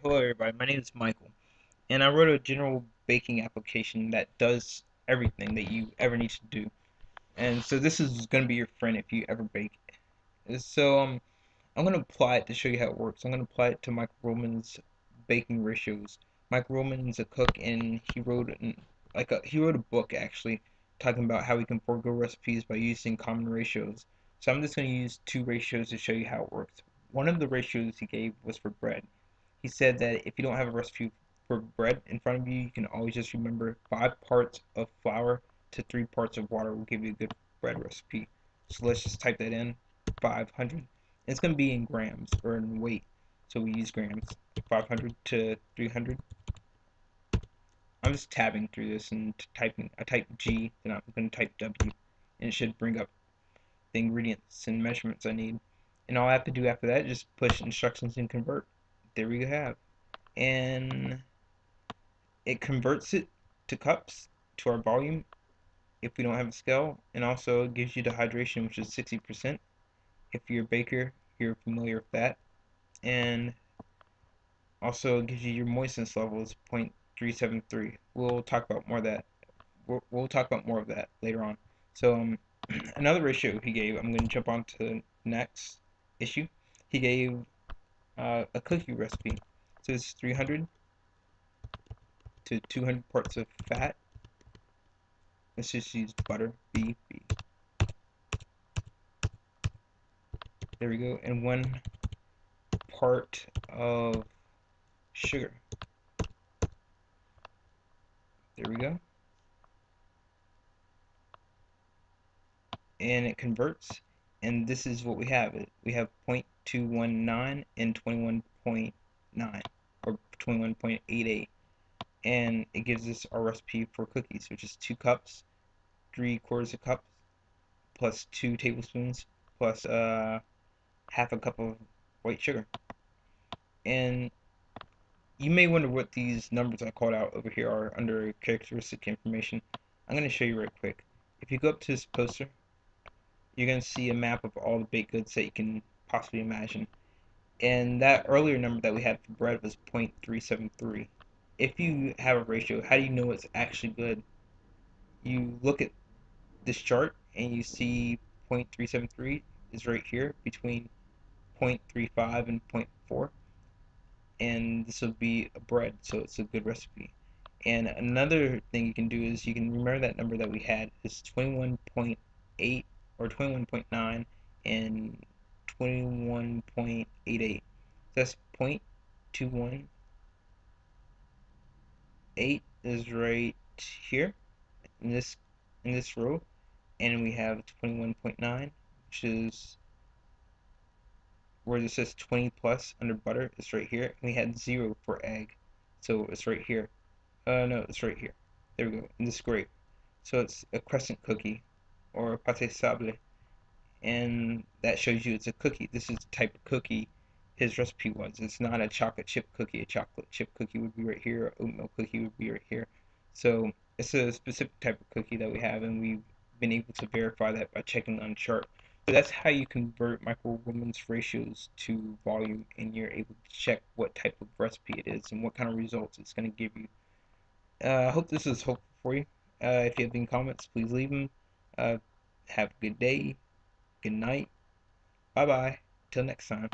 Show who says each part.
Speaker 1: Hello everybody, my name is Michael, and I wrote a general baking application that does everything that you ever need to do. And so this is going to be your friend if you ever bake. I'm going to apply it to show you how it works. I'm going to apply it to Mike Ruhlman's baking ratios. Mike Ruhlman's a cook, and he wrote a book actually talking about how we can forego recipes by using common ratios. So I'm just going to use two ratios to show you how it works. One of the ratios he gave was for bread. He said that if you don't have a recipe for bread in front of you, you can always just remember 5 parts of flour to 3 parts of water will give you a good bread recipe. So let's just type that in, 500. It's going to be in grams or in weight, so we use grams. 500 to 300. I'm just tabbing through this and typing. I type G, then I'm going to type W, and it should bring up the ingredients and measurements I need. And all I have to do after that is just push instructions and convert. There we have. And it converts it to cups to our volume if we don't have a scale, and also gives you the hydration, which is 60%. If you're a baker, you're familiar with that. And also gives you your moistness level is 0.373. We'll talk about more of that. We'll talk about more of that later on. So another ratio he gave, I'm going to jump on to the next issue. He gave a cookie recipe. So it's 300 to 200 parts of fat. Let's just use butter, B. There we go. And 1 part of sugar. There we go. And it converts. And this is what we have. We have 0.219 and 21.9 or 21.88. And it gives us our recipe for cookies, which is 2 cups, 3/4 of a cup, plus 2 tablespoons, plus half a cup of white sugar. And you may wonder what these numbers I called out over here are under characteristic information. I'm going to show you right quick. If you go up to this poster, you're going to see a map of all the baked goods that you can possibly imagine. And that earlier number that we had for bread was 0.373. If you have a ratio, how do you know it's actually good? You look at this chart and you see 0.373 is right here between 0.35 and zero point 0.4, and this will be a bread, so it's a good recipe. And another thing you can do is you can remember that number that we had is 21.8 or 21.9 and 21.88. That's 0.218 is right here in this row, and we have 21.9, which is where it says 20 plus under butter. It's right here. And we had 0 for egg, so it's right here. No, it's right here. There we go. And this is great. So it's a crescent cookie or a pâte sable, and that shows you it's a cookie. This is the type of cookie his recipe was. It's not a chocolate chip cookie. A chocolate chip cookie would be right here. A oatmeal cookie would be right here. So it's a specific type of cookie that we have, and we've been able to verify that by checking on the chart. So that's how you convert microwomen's ratios to volume, and you're able to check what type of recipe it is and what kind of results it's going to give you. I hope this is helpful for you. If you have any comments, please leave them. Uh, have a good day, good night, bye bye, till next time.